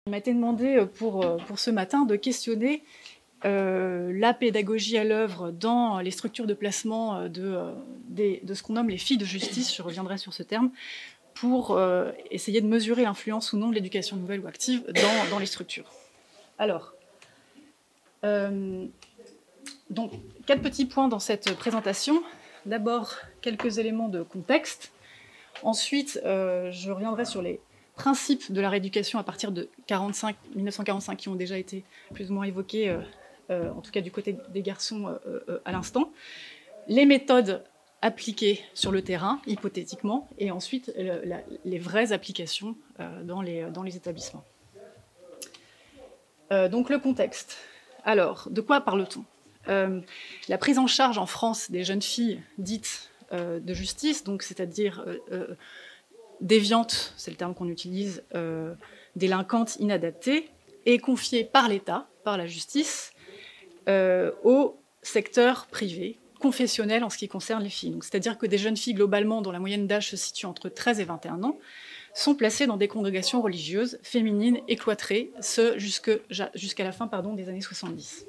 Il m'a été demandé pour ce matin de questionner la pédagogie à l'œuvre dans les structures de placement de ce qu'on nomme les filles de justice, je reviendrai sur ce terme, pour essayer de mesurer l'influence ou non de l'éducation nouvelle ou active dans les structures. Alors, donc, 4 petits points dans cette présentation. D'abord, quelques éléments de contexte. Ensuite, je reviendrai sur les principes de la rééducation à partir de 1945 qui ont déjà été plus ou moins évoqués, en tout cas du côté des garçons à l'instant. Les méthodes appliquées sur le terrain, hypothétiquement, et ensuite les vraies applications dans les établissements. Donc le contexte. Alors, de quoi parle-t-on ? La prise en charge en France des jeunes filles dites de justice, donc c'est-à-dire déviantes, c'est le terme qu'on utilise, délinquantes inadaptées, est confiée par l'État, par la justice, au secteur privé, confessionnel en ce qui concerne les filles. C'est-à-dire que des jeunes filles, globalement, dont la moyenne d'âge se situe entre 13 et 21 ans, sont placées dans des congrégations religieuses féminines et cloîtrées, ce jusqu'à la fin des années 70.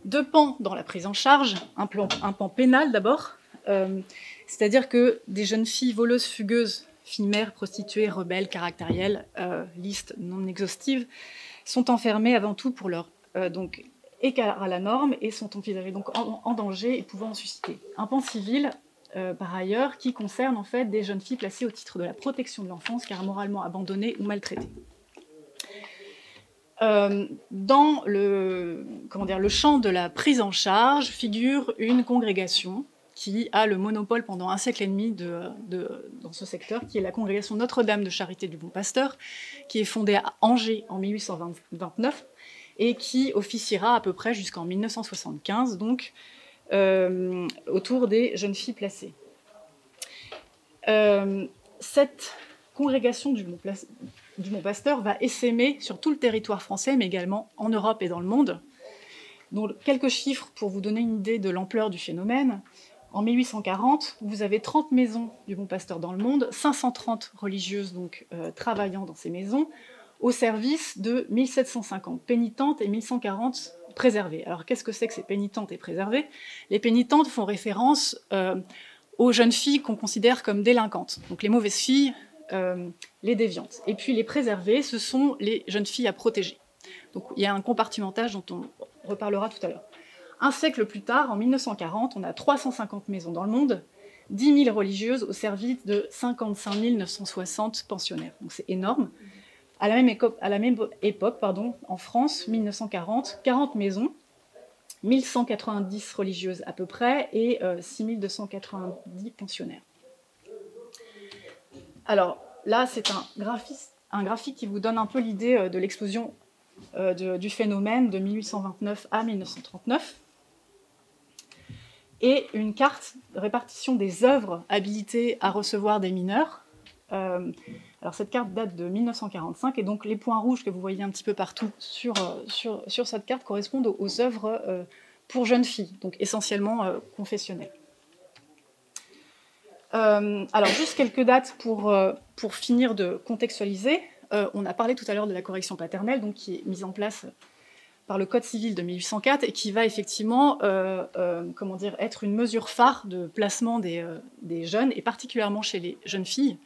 Deux pans dans la prise en charge, un pan pénal d'abord, c'est-à-dire que des jeunes filles voleuses, fugueuses, filles mères, prostituées, rebelles, caractérielles, liste non exhaustive, sont enfermées avant tout pour leur écart à la norme et sont envisagées donc en danger et pouvant en susciter. Un pan civil, par ailleurs, qui concerne en fait des jeunes filles placées au titre de la protection de l'enfance car moralement abandonnées ou maltraitées. Dans le champ de la prise en charge figure une congrégation qui a le monopole pendant un siècle et demi dans ce secteur, qui est la congrégation Notre-Dame de Charité du Bon Pasteur, qui est fondée à Angers en 1829 et qui officiera à peu près jusqu'en 1975, donc autour des jeunes filles placées. Cette congrégation du Bon Pasteur va essaimer sur tout le territoire français, mais également en Europe et dans le monde. Donc, quelques chiffres pour vous donner une idée de l'ampleur du phénomène. En 1840, vous avez 30 maisons du Bon Pasteur dans le monde, 530 religieuses donc, travaillant dans ces maisons, au service de 1750 pénitentes et 1140 préservées. Alors, qu'est-ce que c'est que ces pénitentes et préservées ? Les pénitentes font référence aux jeunes filles qu'on considère comme délinquantes, donc les mauvaises filles, les déviantes. Et puis les préservées, ce sont les jeunes filles à protéger. Donc il y a un compartimentage dont on reparlera tout à l'heure. Un siècle plus tard, en 1940, on a 350 maisons dans le monde, 10 000 religieuses au service de 55 960 pensionnaires. Donc c'est énorme. À la même époque, en France, 1940, 40 maisons, 1190 religieuses à peu près et 6 290 pensionnaires. Alors là, c'est un graphique qui vous donne un peu l'idée de l'explosion du phénomène de 1829 à 1939. Et une carte de répartition des œuvres habilitées à recevoir des mineurs. Alors cette carte date de 1945, et donc les points rouges que vous voyez un petit peu partout sur cette carte correspondent aux œuvres pour jeunes filles, donc essentiellement confessionnelles. Alors juste quelques dates pour finir de contextualiser. On a parlé tout à l'heure de la correction paternelle, donc qui est mise en place par le Code civil de 1804 et qui va effectivement être une mesure phare de placement des jeunes, et particulièrement chez les jeunes filles,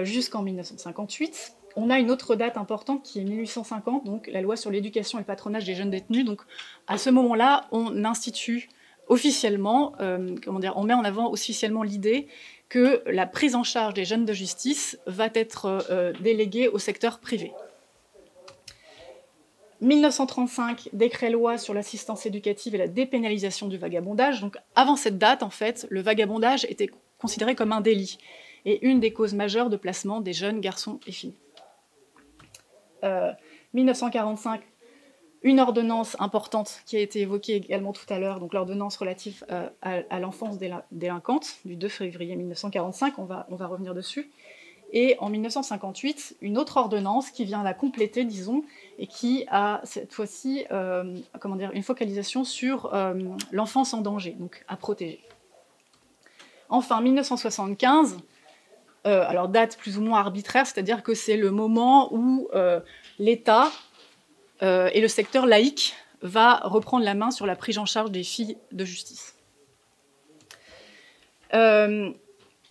jusqu'en 1958. On a une autre date importante qui est 1850, donc la loi sur l'éducation et le patronage des jeunes détenus. Donc à ce moment-là, on institue officiellement, on met en avant officiellement l'idée que la prise en charge des jeunes de justice va être déléguée au secteur privé. 1935, décret-loi sur l'assistance éducative et la dépénalisation du vagabondage. Donc avant cette date, en fait, le vagabondage était considéré comme un délit et une des causes majeures de placement des jeunes garçons et filles. 1945, une ordonnance importante qui a été évoquée également tout à l'heure, donc l'ordonnance relative à l'enfance délinquante du 2 février 1945, on va revenir dessus. Et en 1958, une autre ordonnance qui vient la compléter, disons, et qui a cette fois-ci une focalisation sur l'enfance en danger, donc à protéger. Enfin, 1975, alors date plus ou moins arbitraire, c'est-à-dire que c'est le moment où l'État et le secteur laïque va reprendre la main sur la prise en charge des filles de justice.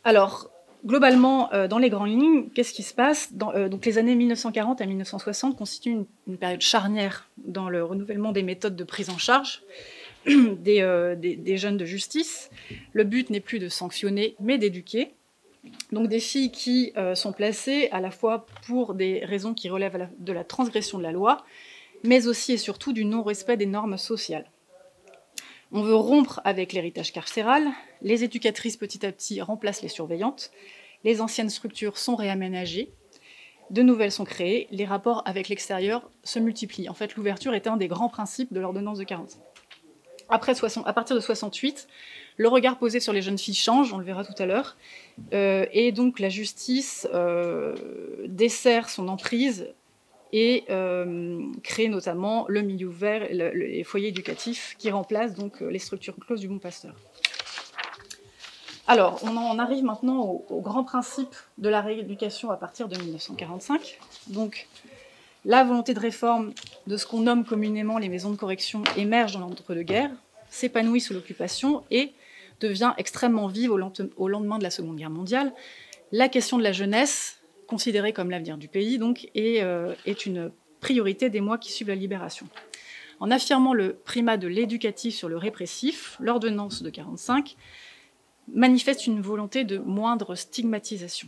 Alors, globalement, dans les grandes lignes, qu'est-ce qui se passe donc les années 1940 à 1960 constituent une période charnière dans le renouvellement des méthodes de prise en charge des jeunes de justice. Le but n'est plus de sanctionner, mais d'éduquer. Donc des filles qui sont placées à la fois pour des raisons qui relèvent de la transgression de la loi, mais aussi et surtout du non-respect des normes sociales. On veut rompre avec l'héritage carcéral, les éducatrices petit à petit remplacent les surveillantes, les anciennes structures sont réaménagées, de nouvelles sont créées, les rapports avec l'extérieur se multiplient. En fait, l'ouverture est un des grands principes de l'ordonnance de 1945. À partir de 1968, le regard posé sur les jeunes filles change, on le verra tout à l'heure, et donc la justice dessert son emprise et crée notamment le milieu ouvert, les foyers éducatifs qui remplacent donc les structures closes du Bon Pasteur. Alors, on en arrive maintenant au grand principe de la rééducation à partir de 1945. Donc, la volonté de réforme de ce qu'on nomme communément les maisons de correction émerge dans l'entre-deux-guerres, s'épanouit sous l'occupation et devient extrêmement vive au lendemain de la Seconde Guerre mondiale. La question de la jeunesse, considérée comme l'avenir du pays, donc, est une priorité des mois qui suivent la libération. En affirmant le primat de l'éducatif sur le répressif, l'ordonnance de 1945 manifeste une volonté de moindre stigmatisation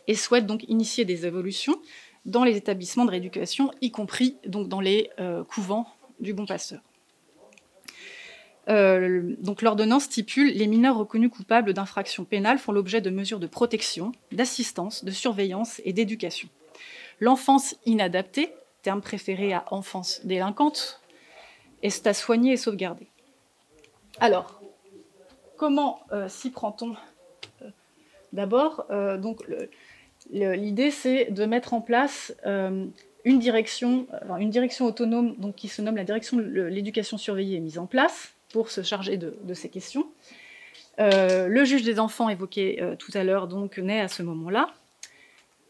et souhaite donc initier des évolutions dans les établissements de rééducation, y compris donc dans les couvents du Bon Pasteur. Donc l'ordonnance stipule les mineurs reconnus coupables d'infractions pénales font l'objet de mesures de protection, d'assistance, de surveillance et d'éducation. L'enfance inadaptée, terme préféré à enfance délinquante, est à soigner et sauvegarder. Alors, comment s'y prend-on D'abord, donc l'idée c'est de mettre en place une direction autonome donc, qui se nomme la direction de l'éducation surveillée est mise en place pour se charger de ces questions. Le juge des enfants évoqué tout à l'heure donc naît à ce moment-là.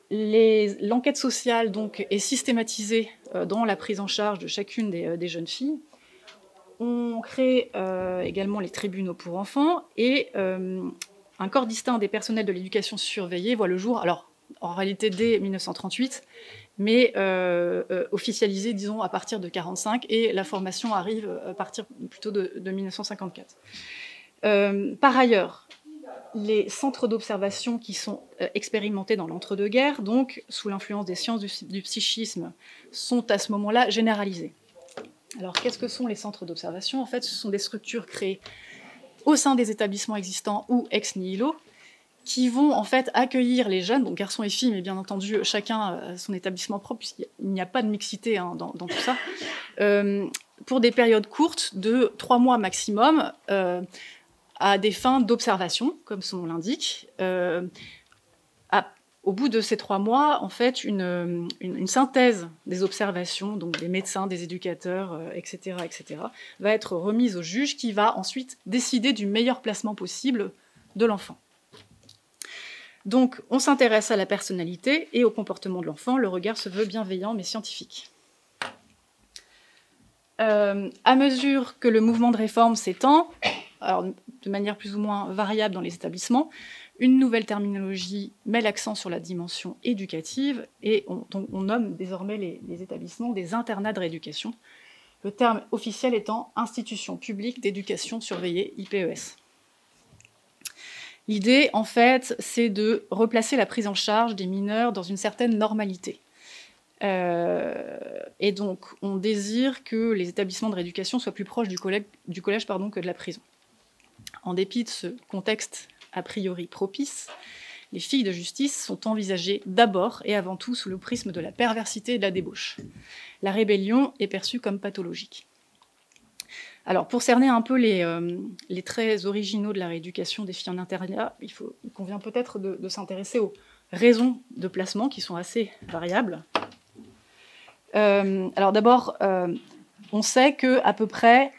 L'enquête sociale donc, est systématisée dans la prise en charge de chacune des jeunes filles. On crée également les tribunaux pour enfants et un corps distinct des personnels de l'éducation surveillée voit le jour, alors en réalité dès 1938, mais officialisé, disons, à partir de 1945, et la formation arrive à partir plutôt de 1954. Par ailleurs, les centres d'observation qui sont expérimentés dans l'entre-deux-guerres, donc sous l'influence des sciences du psychisme, sont à ce moment-là généralisés. Alors, qu'est-ce que sont les centres d'observation ? En fait, ce sont des structures créées au sein des établissements existants ou ex nihilo, qui vont en fait accueillir les jeunes, donc garçons et filles, mais bien entendu chacun a son établissement propre, puisqu'il n'y a pas de mixité hein, dans tout ça, pour des périodes courtes de 3 mois maximum, à des fins d'observation, comme son nom l'indique. Au bout de ces 3 mois, en fait, une synthèse des observations, donc des médecins, des éducateurs, etc., va être remise au juge qui va ensuite décider du meilleur placement possible de l'enfant. Donc, on s'intéresse à la personnalité et au comportement de l'enfant. Le regard se veut bienveillant mais scientifique. À mesure que le mouvement de réforme s'étend, alors de manière plus ou moins variable dans les établissements, une nouvelle terminologie met l'accent sur la dimension éducative et on nomme désormais les établissements des internats de rééducation, le terme officiel étant Institution publique d'éducation surveillée, IPES. L'idée, en fait, c'est de replacer la prise en charge des mineurs dans une certaine normalité. Et donc, on désire que les établissements de rééducation soient plus proches du collège que de la prison. En dépit de ce contexte a priori propice, les filles de justice sont envisagées d'abord et avant tout sous le prisme de la perversité et de la débauche. La rébellion est perçue comme pathologique. Alors, pour cerner un peu les traits originaux de la rééducation des filles en internat, il convient peut-être de s'intéresser aux raisons de placement qui sont assez variables. Alors d'abord, on sait qu'à peu près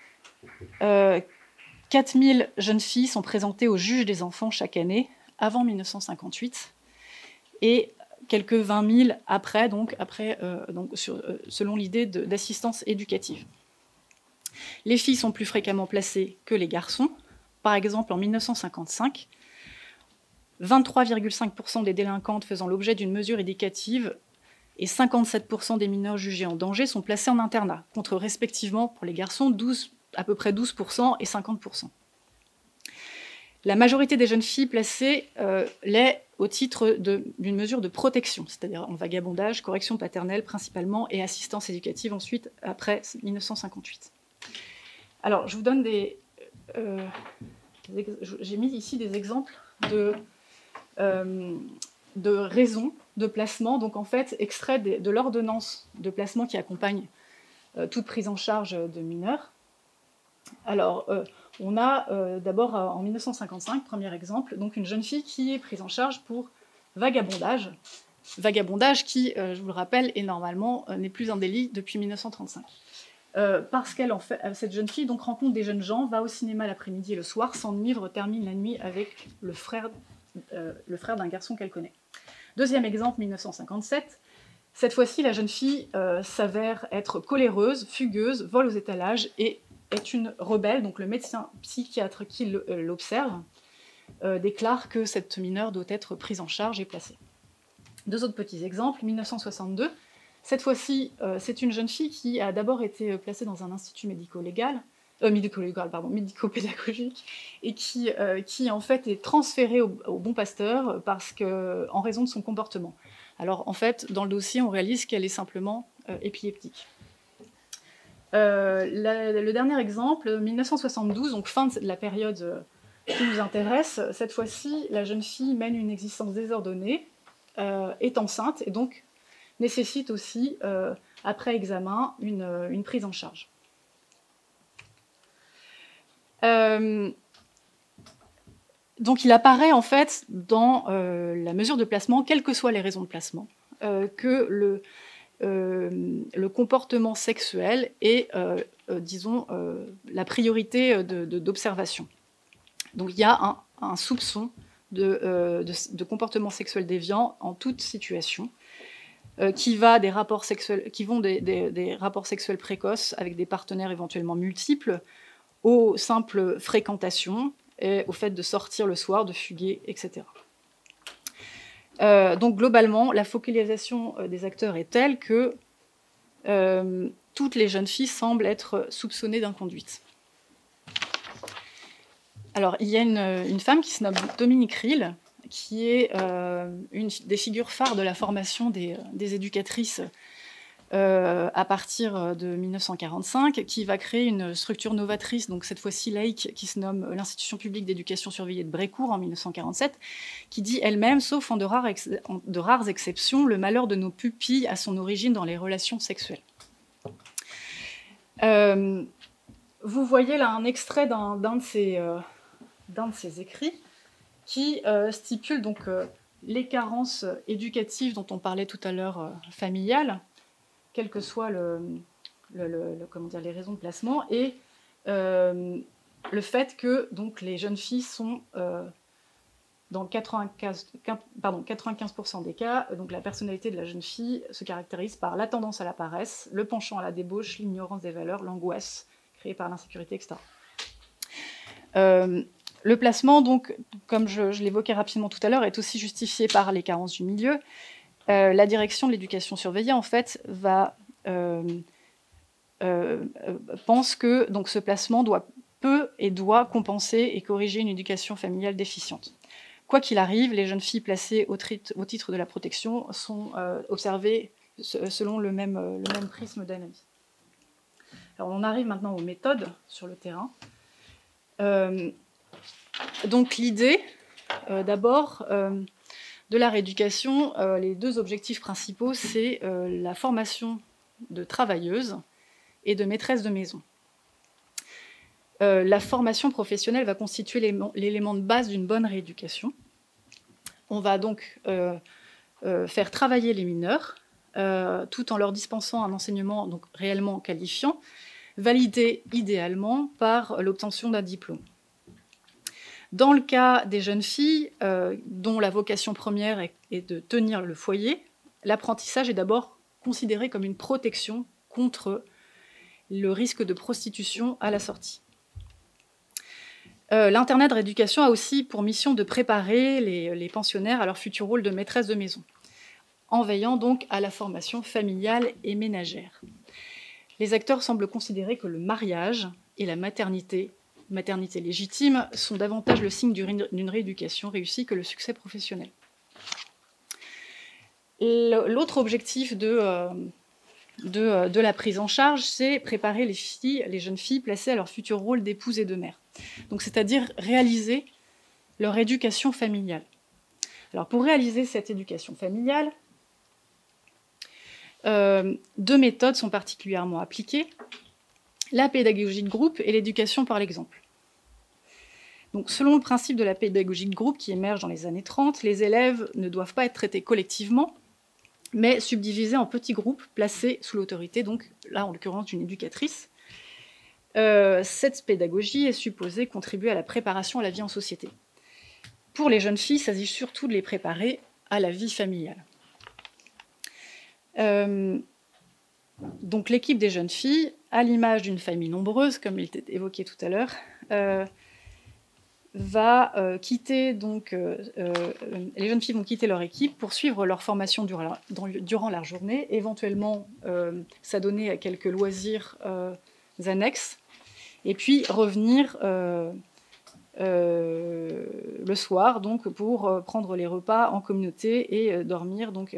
4000 jeunes filles sont présentées au juge des enfants chaque année avant 1958 et quelques 20 000 après, selon l'idée d'assistance éducative. Les filles sont plus fréquemment placées que les garçons. Par exemple, en 1955, 23,5% des délinquantes faisant l'objet d'une mesure éducative et 57% des mineurs jugés en danger sont placés en internat, contre respectivement pour les garçons à peu près 12% et 50%. La majorité des jeunes filles placées l'est au titre d'une mesure de protection, c'est-à-dire en vagabondage, correction paternelle principalement et assistance éducative ensuite, après 1958. Alors, je vous donne j'ai mis ici des exemples de raisons de placement, donc en fait, extraits de l'ordonnance de placement qui accompagne toute prise en charge de mineurs. Alors, on a d'abord en 1955, premier exemple, donc une jeune fille qui est prise en charge pour vagabondage. Vagabondage qui, je vous le rappelle, n'est plus un délit depuis 1935. Parce qu'elle cette jeune fille donc rencontre des jeunes gens, va au cinéma l'après-midi et le soir, s'enivre, termine la nuit avec le frère d'un garçon qu'elle connaît. Deuxième exemple, 1957. Cette fois-ci, la jeune fille s'avère être coléreuse, fugueuse, vole aux étalages et est une rebelle. Donc le médecin psychiatre qui l'observe déclare que cette mineure doit être prise en charge et placée. Deux autres petits exemples. 1962. Cette fois-ci, c'est une jeune fille qui a d'abord été placée dans un institut médico-pédagogique et qui en fait est transférée au Bon Pasteur en raison de son comportement. Alors en fait, dans le dossier, on réalise qu'elle est simplement épileptique. Le dernier exemple, 1972, donc fin de la période qui nous intéresse. Cette fois-ci, la jeune fille mène une existence désordonnée, est enceinte et donc nécessite aussi, après examen, une prise en charge. Donc il apparaît en fait dans la mesure de placement, quelles que soient les raisons de placement, que le comportement sexuel est, disons, la priorité d'observation. Donc il y a un soupçon de comportement sexuel déviant en toute situation, qui vont des rapports sexuels précoces avec des partenaires éventuellement multiples, aux simples fréquentations et au fait de sortir le soir, de fuguer, etc. Donc globalement, la focalisation des acteurs est telle que toutes les jeunes filles semblent être soupçonnées d'inconduite. Alors, il y a une femme qui se nomme Dominique Riehl, qui est une des figures phares de la formation des éducatrices à partir de 1945, qui va créer une structure novatrice, donc cette fois-ci laïque, qui se nomme l'Institution publique d'éducation surveillée de Brécourt en 1947, qui dit elle-même, sauf en de rares exceptions, le malheur de nos pupilles a son origine dans les relations sexuelles. Vous voyez là un extrait d'un de ses écrits qui stipule donc les carences éducatives dont on parlait tout à l'heure, familiales, quelles que soient les raisons de placement, et le fait que donc, les jeunes filles sont, dans 95% des cas, donc la personnalité de la jeune fille se caractérise par la tendance à la paresse, le penchant à la débauche, l'ignorance des valeurs, l'angoisse créée par l'insécurité, etc. Le placement, donc, comme je l'évoquais rapidement tout à l'heure, est aussi justifié par les carences du milieu. La direction de l'éducation surveillée, en fait, pense que donc, ce placement peut et doit compenser et corriger une éducation familiale déficiente. Quoi qu'il arrive, les jeunes filles placées au titre de la protection sont observées selon le même prisme d'analyse. Alors, on arrive maintenant aux méthodes sur le terrain. Donc l'idée, d'abord, de la rééducation, les deux objectifs principaux, c'est la formation de travailleuses et de maîtresses de maison. La formation professionnelle va constituer l'élément de base d'une bonne rééducation. On va donc faire travailler les mineurs, tout en leur dispensant un enseignement donc, réellement qualifiant, validé idéalement par l'obtention d'un diplôme. Dans le cas des jeunes filles, dont la vocation première est de tenir le foyer, l'apprentissage est d'abord considéré comme une protection contre le risque de prostitution à la sortie. L'internat de rééducation a aussi pour mission de préparer les pensionnaires à leur futur rôle de maîtresse de maison, en veillant donc à la formation familiale et ménagère. Les acteurs semblent considérer que le mariage et la maternité légitime, sont davantage le signe d'une rééducation réussie que le succès professionnel. L'autre objectif de la prise en charge, c'est préparer les jeunes filles placées à leur futur rôle d'épouse et de mère. Donc, c'est-à-dire réaliser leur éducation familiale. Alors, pour réaliser cette éducation familiale, deux méthodes sont particulièrement appliquées: la pédagogie de groupe et l'éducation par l'exemple. Donc, selon le principe de la pédagogie de groupe qui émerge dans les années 30, les élèves ne doivent pas être traités collectivement, mais subdivisés en petits groupes placés sous l'autorité, donc là en l'occurrence d'une éducatrice. Cette pédagogie est supposée contribuer à la préparation à la vie en société. Pour les jeunes filles, il s'agit surtout de les préparer à la vie familiale. Donc l'équipe des jeunes filles, à l'image d'une famille nombreuse, comme il était évoqué tout à l'heure, va quitter, donc, les jeunes filles vont quitter leur équipe pour suivre leur formation durant la journée, éventuellement s'adonner à quelques loisirs annexes, et puis revenir le soir donc, pour prendre les repas en communauté et dormir donc,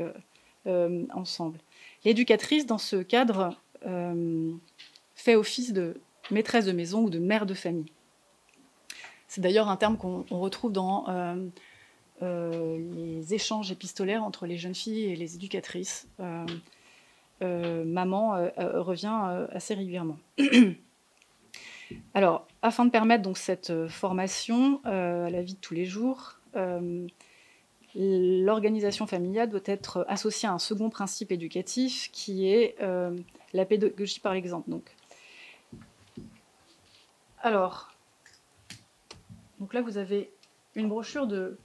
ensemble. L'éducatrice, dans ce cadre, fait office de maîtresse de maison ou de mère de famille. C'est d'ailleurs un terme qu'on retrouve dans les échanges épistolaires entre les jeunes filles et les éducatrices. Maman revient assez régulièrement. Alors, afin de permettre donc, cette formation à la vie de tous les jours, l'organisation familiale doit être associée à un second principe éducatif qui est la pédagogie par l'exemple. Donc là, vous avez une brochure du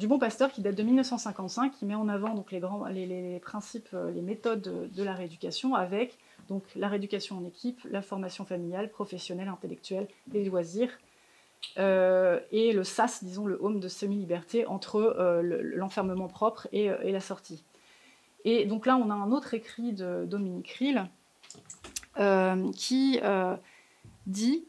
Bon Pasteur qui date de 1955, qui met en avant donc, les principes, les méthodes de la rééducation avec donc, la rééducation en équipe, la formation familiale, professionnelle, intellectuelle, les loisirs, et le SAS, disons le home de semi-liberté entre l'enfermement propre et la sortie. Et donc là, on a un autre écrit de Dominique Riehl qui dit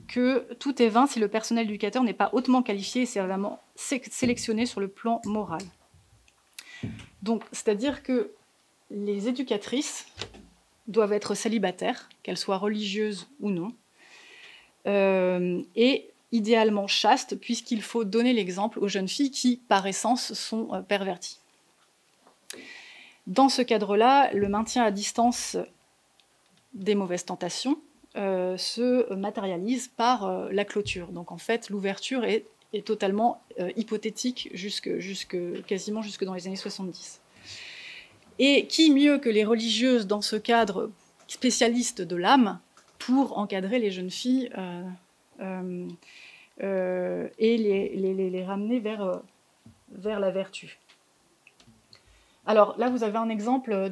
que tout est vain si le personnel éducateur n'est pas hautement qualifié et sévèrement sélectionné sur le plan moral. Donc, c'est-à-dire que les éducatrices doivent être célibataires, qu'elles soient religieuses ou non, et idéalement chastes, puisqu'il faut donner l'exemple aux jeunes filles qui, par essence, sont perverties. Dans ce cadre-là, le maintien à distance des mauvaises tentations se matérialise par la clôture. Donc en fait, l'ouverture est totalement hypothétique quasiment jusque dans les années 70. Et qui mieux que les religieuses dans ce cadre spécialistes de l'âme pour encadrer les jeunes filles et les ramener vers la vertu. Alors là, vous avez un exemple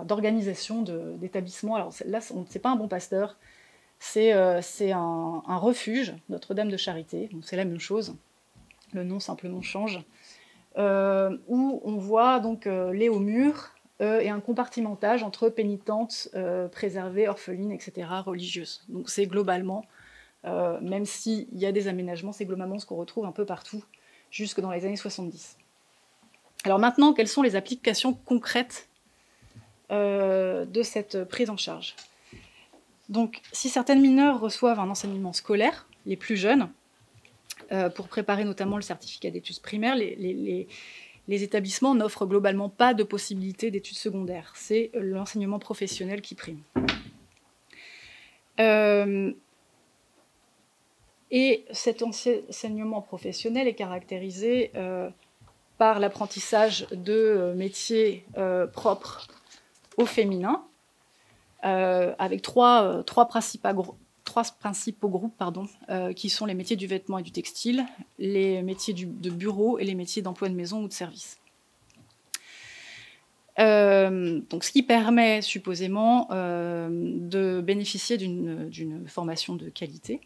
d'organisation d'établissement. Alors là, ce n'est pas un Bon Pasteur, c'est un refuge, Notre-Dame de Charité. Donc c'est la même chose, le nom simplement change, où on voit donc les hauts murs et un compartimentage entre pénitentes, préservées, orphelines, etc., religieuses. Donc c'est globalement, même s'il y a des aménagements, c'est globalement ce qu'on retrouve un peu partout, jusque dans les années 70. Alors maintenant, quelles sont les applications concrètes de cette prise en charge? Donc, si certaines mineures reçoivent un enseignement scolaire, les plus jeunes, pour préparer notamment le certificat d'études primaires, les établissements n'offrent globalement pas de possibilité d'études secondaires. C'est l'enseignement professionnel qui prime. Et cet enseignement professionnel est caractérisé par l'apprentissage de métiers propres au féminin, avec trois trois principaux groupes, qui sont les métiers du vêtement et du textile, les métiers de bureau et les métiers d'emploi de maison ou de service. Donc, ce qui permet supposément de bénéficier d'une formation de qualité.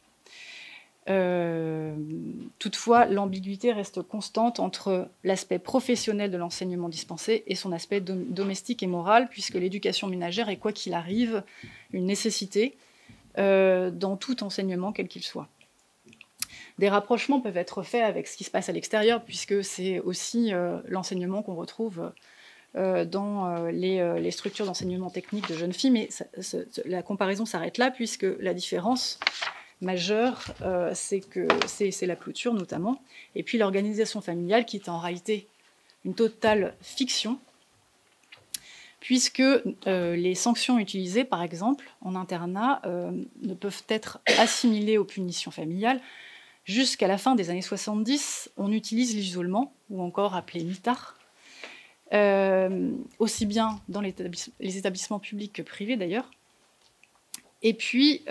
Toutefois, l'ambiguïté reste constante entre l'aspect professionnel de l'enseignement dispensé et son aspect domestique et moral, puisque l'éducation ménagère est, quoi qu'il arrive, une nécessité dans tout enseignement, quel qu'il soit. Des rapprochements peuvent être faits avec ce qui se passe à l'extérieur, puisque c'est aussi l'enseignement qu'on retrouve dans les structures d'enseignement technique de jeunes filles, mais la comparaison s'arrête là, puisque la différence majeure, c'est la clôture notamment, et puis l'organisation familiale qui est en réalité une totale fiction, puisque les sanctions utilisées, par exemple, en internat, ne peuvent être assimilées aux punitions familiales. Jusqu'à la fin des années 70, on utilise l'isolement, ou encore appelé mitard, aussi bien dans les établissements publics que privés d'ailleurs. Et puis,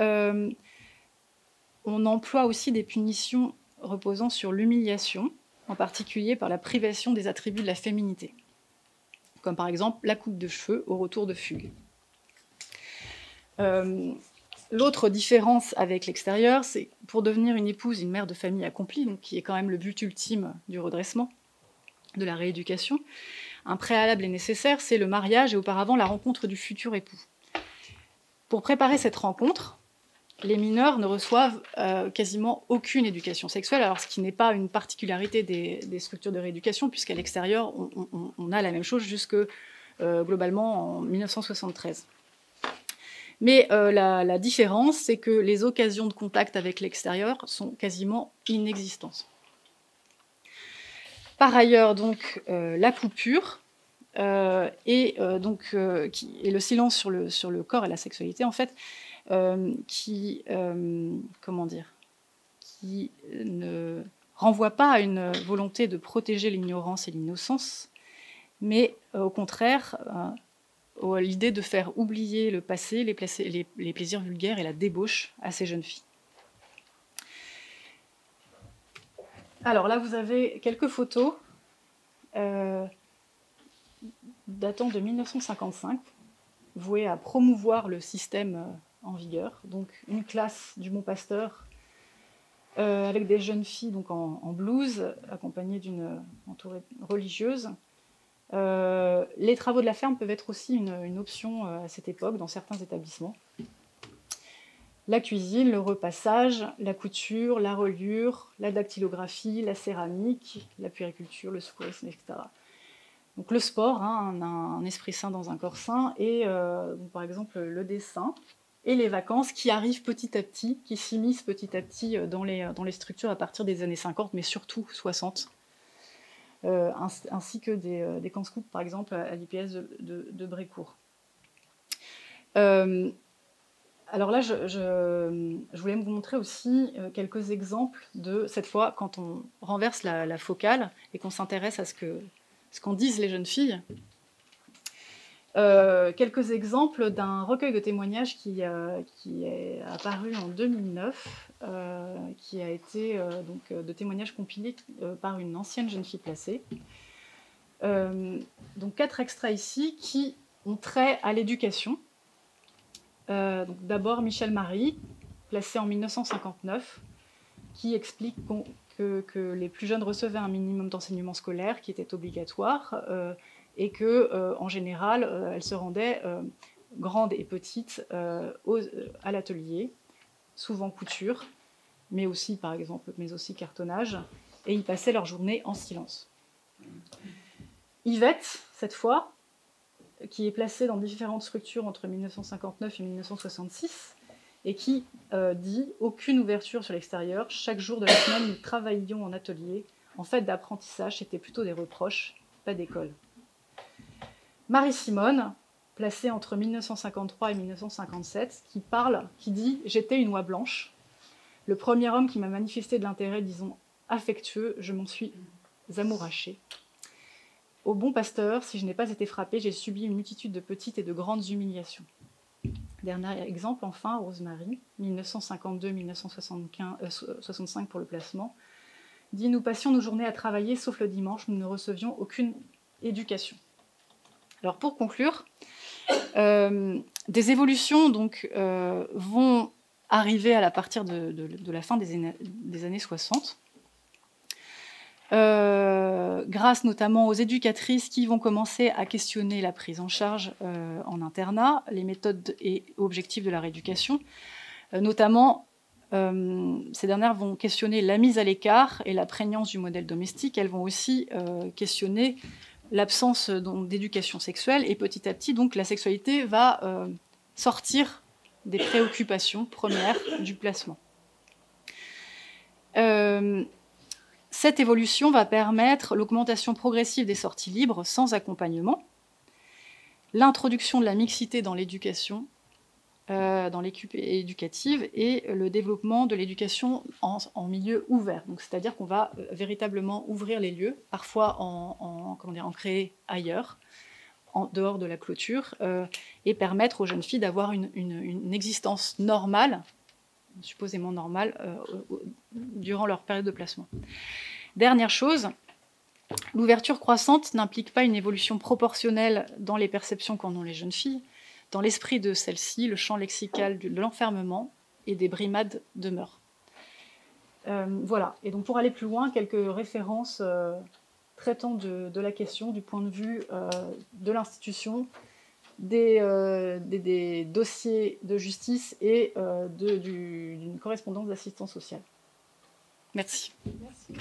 on emploie aussi des punitions reposant sur l'humiliation, en particulier par la privation des attributs de la féminité, comme par exemple la coupe de cheveux au retour de fugue. L'autre différence avec l'extérieur, c'est pour devenir une épouse, une mère de famille accomplie, donc qui est quand même le but ultime du redressement, de la rééducation, un préalable est nécessaire, c'est le mariage et auparavant la rencontre du futur époux. Pour préparer cette rencontre, les mineurs ne reçoivent quasiment aucune éducation sexuelle, alors ce qui n'est pas une particularité des structures de rééducation, puisqu'à l'extérieur, on a la même chose jusque globalement en 1973. Mais la différence, c'est que les occasions de contact avec l'extérieur sont quasiment inexistantes. Par ailleurs, donc, la coupure et le silence sur le corps et la sexualité, en fait, qui ne renvoie pas à une volonté de protéger l'ignorance et l'innocence, mais au contraire, à l'idée de faire oublier le passé, les plaisirs vulgaires et la débauche à ces jeunes filles. Alors là, vous avez quelques photos datant de 1955, vouées à promouvoir le système en vigueur. Donc une classe du Bon Pasteur avec des jeunes filles donc en blouse, accompagnées d'une entourée religieuse. Les travaux de la ferme peuvent être aussi une option à cette époque dans certains établissements. La cuisine, le repassage, la couture, la reliure, la dactylographie, la céramique, la puériculture, le secourisme, etc. Donc le sport, un esprit sain dans un corps sain, et donc par exemple le dessin, et les vacances qui arrivent petit à petit, qui s'immiscent petit à petit dans les structures à partir des années 50, mais surtout 60, ainsi que des camps scouts, par exemple, à l'IPS de Brécourt. Alors là, je voulais vous montrer aussi quelques exemples de, cette fois, quand on renverse la focale et qu'on s'intéresse à ce qu'en disent les jeunes filles. Quelques exemples d'un recueil de témoignages qui est apparu en 2009, qui a été de témoignages compilés par une ancienne jeune fille placée. Donc 4 extraits ici qui ont trait à l'éducation. D'abord Michel Marie, placé en 1959, qui explique que les plus jeunes recevaient un minimum d'enseignement scolaire qui était obligatoire et qu'en général, elles se rendaient grandes et petites à l'atelier, souvent couture, mais aussi cartonnage, et ils passaient leur journée en silence. Yvette, cette fois, qui est placée dans différentes structures entre 1959 et 1966, et qui dit « Aucune ouverture sur l'extérieur, chaque jour de la semaine, nous travaillions en atelier. En fait d'apprentissage, c'était plutôt des reproches, pas d'école. » Marie-Simone, placée entre 1953 et 1957, qui dit « J'étais une oie blanche. Le premier homme qui m'a manifesté de l'intérêt, disons, affectueux, je m'en suis amourachée. Au Bon Pasteur, si je n'ai pas été frappée, j'ai subi une multitude de petites et de grandes humiliations. » Dernier exemple, enfin, Rosemary, 1952-1965 pour le placement, dit « Nous passions nos journées à travailler, sauf le dimanche, nous ne recevions aucune éducation. » Alors pour conclure, des évolutions donc, vont arriver à partir de la fin des années 60, grâce notamment aux éducatrices qui vont commencer à questionner la prise en charge en internat, les méthodes et objectifs de la rééducation. Notamment, ces dernières vont questionner la mise à l'écart et la prégnance du modèle domestique. Elles vont aussi questionner l'absence d'éducation sexuelle, et petit à petit, donc, la sexualité va sortir des préoccupations premières du placement. Cette évolution va permettre l'augmentation progressive des sorties libres sans accompagnement, l'introduction de la mixité dans l'éducation, dans l'équipe éducative, et le développement de l'éducation en milieu ouvert. C'est-à-dire qu'on va véritablement ouvrir les lieux, parfois en créer ailleurs, en dehors de la clôture, et permettre aux jeunes filles d'avoir une existence normale, supposément normale, durant leur période de placement. Dernière chose, l'ouverture croissante n'implique pas une évolution proportionnelle dans les perceptions qu'en ont les jeunes filles. Dans l'esprit de celle-ci, le champ lexical de l'enfermement et des brimades demeure. Voilà, et donc pour aller plus loin, quelques références traitant de la question du point de vue de l'institution, des dossiers de justice et d'une correspondance d'assistance sociale. Merci. Merci.